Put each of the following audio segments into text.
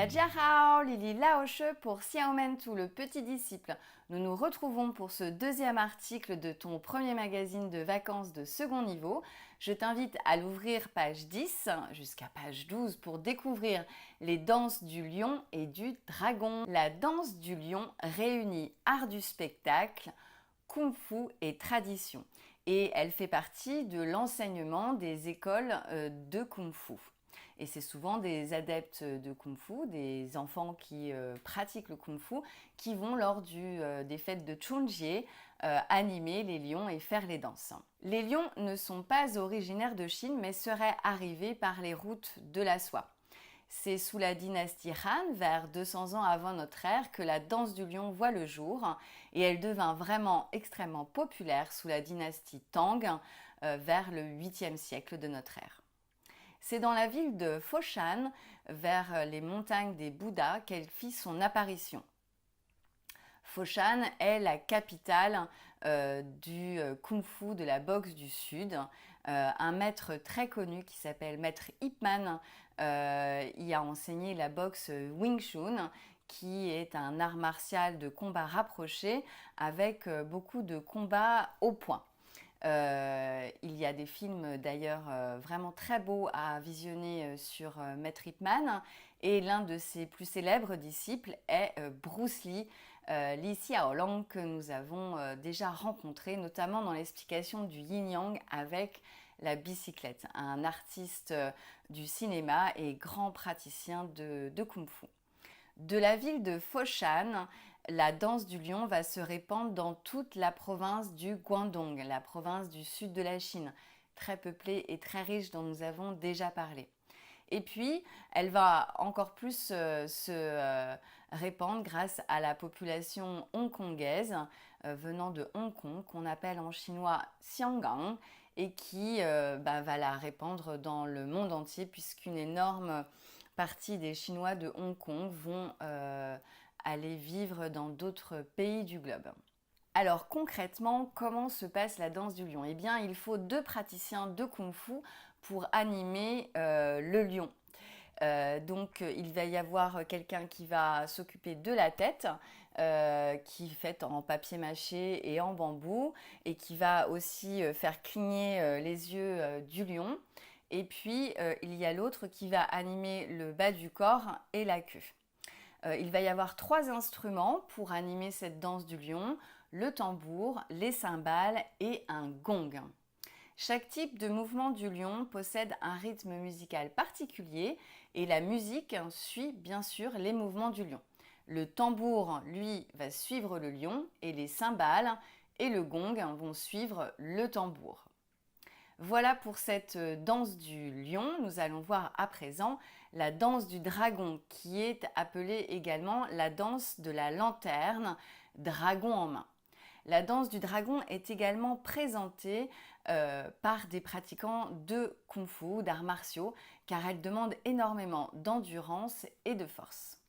Dajiahao, Lili Laoshe pour Xiaomentu, le petit disciple. Nous nous retrouvons pour ce deuxième article de ton premier magazine de vacances de second niveau. Je t'invite à l'ouvrir page 10 jusqu'à page 12 pour découvrir les danses du lion et du dragon. La danse du lion réunit art du spectacle, kung-fu et tradition. Et elle fait partie de l'enseignement des écoles de kung-fu. Et c'est souvent des adeptes de kung-fu, des enfants qui pratiquent le kung-fu, qui vont lors des fêtes de Chunjie animer les lions et faire les danses. Les lions ne sont pas originaires de Chine, mais seraient arrivés par les routes de la soie. C'est sous la dynastie Han, vers 200 ans avant notre ère, que la danse du lion voit le jour et elle devint vraiment extrêmement populaire sous la dynastie Tang vers le 8e siècle de notre ère. C'est dans la ville de Foshan, vers les montagnes des Bouddhas, qu'elle fit son apparition. Foshan est la capitale du kung-fu, de la boxe du Sud. Un maître très connu qui s'appelle Maître Ip Man y a enseigné la boxe Wing Chun, qui est un art martial de combat rapproché avec beaucoup de combats au poing. Il y a des films d'ailleurs vraiment très beaux à visionner sur Maître Ip Man et l'un de ses plus célèbres disciples est Bruce Lee, Li Xiaolong, que nous avons déjà rencontré notamment dans l'explication du yin-yang avec la bicyclette, un artiste du cinéma et grand praticien de kung-fu. De la ville de Foshan, la danse du lion va se répandre dans toute la province du Guangdong, la province du sud de la Chine, très peuplée et très riche dont nous avons déjà parlé. Et puis, elle va encore plus se répandre grâce à la population hongkongaise venant de Hong Kong, qu'on appelle en chinois Xianggang, et qui va la répandre dans le monde entier, puisqu'une énorme partie des Chinois de Hong Kong vont aller vivre dans d'autres pays du globe. Alors concrètement, comment se passe la danse du lion ? Eh bien, il faut 2 praticiens de kung-fu pour animer le lion. Donc il va y avoir quelqu'un qui va s'occuper de la tête, qui est faite en papier mâché et en bambou, et qui va aussi faire cligner les yeux du lion. Et puis il y a l'autre qui va animer le bas du corps et la queue. Il va y avoir 3 instruments pour animer cette danse du lion, le tambour, les cymbales et un gong. Chaque type de mouvement du lion possède un rythme musical particulier et la musique suit bien sûr les mouvements du lion. Le tambour, lui, va suivre le lion et les cymbales et le gong vont suivre le tambour. Voilà pour cette danse du lion. Nous allons voir à présent la danse du dragon, qui est appelée également la danse de la lanterne, dragon en main. La danse du dragon est également présentée par des pratiquants de kung-fu, d'arts martiaux, car elle demande énormément d'endurance et de force.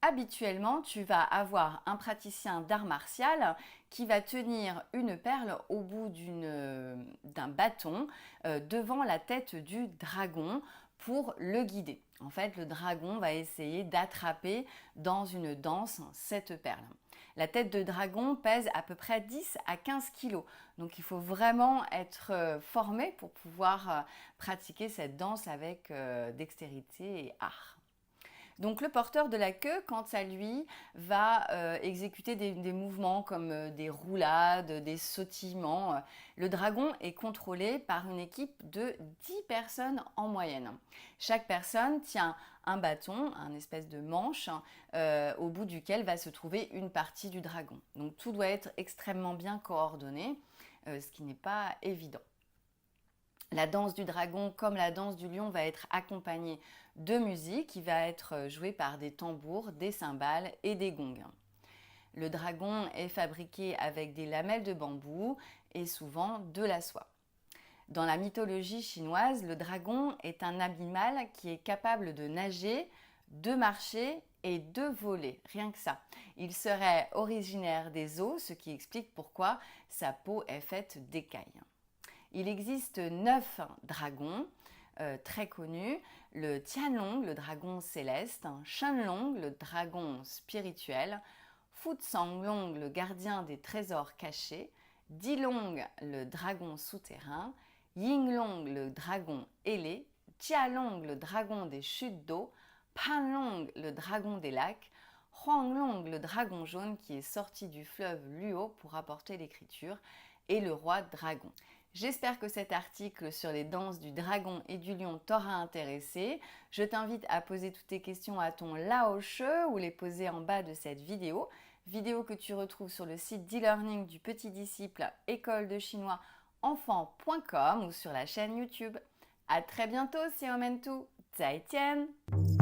Habituellement, tu vas avoir un praticien d'art martial qui va tenir une perle au bout d'un bâton devant la tête du dragon pour le guider. En fait, le dragon va essayer d'attraper dans une danse cette perle. La tête de dragon pèse à peu près 10 à 15 kilos. Donc il faut vraiment être formé pour pouvoir pratiquer cette danse avec dextérité et art. Donc le porteur de la queue, quant à lui, va exécuter des mouvements comme des roulades, des sautillements. Le dragon est contrôlé par une équipe de 10 personnes en moyenne. Chaque personne tient un bâton, un espèce de manche, au bout duquel va se trouver une partie du dragon. Donc tout doit être extrêmement bien coordonné, ce qui n'est pas évident. La danse du dragon, comme la danse du lion, va être accompagnée de musique qui va être jouée par des tambours, des cymbales et des gongs. Le dragon est fabriqué avec des lamelles de bambou et souvent de la soie. Dans la mythologie chinoise, le dragon est un animal qui est capable de nager, de marcher et de voler, rien que ça. Il serait originaire des eaux, ce qui explique pourquoi sa peau est faite d'écailles. Il existe 9 dragons, très connu, le Tianlong, le dragon céleste, Shenlong, le dragon spirituel, Futsang-long, le gardien des trésors cachés, Dilong, le dragon souterrain, Yinglong, le dragon ailé, Jialong, le dragon des chutes d'eau, Panlong, le dragon des lacs, Huanglong, le dragon jaune qui est sorti du fleuve Luo pour apporter l'écriture, et le roi dragon. J'espère que cet article sur les danses du dragon et du lion t'aura intéressé. Je t'invite à poser toutes tes questions à ton Laoche ou les poser en bas de cette vidéo que tu retrouves sur le site d'e-learning du petit disciple école de chinois enfant.com ou sur la chaîne YouTube. À très bientôt, Xiaomentu, 再见!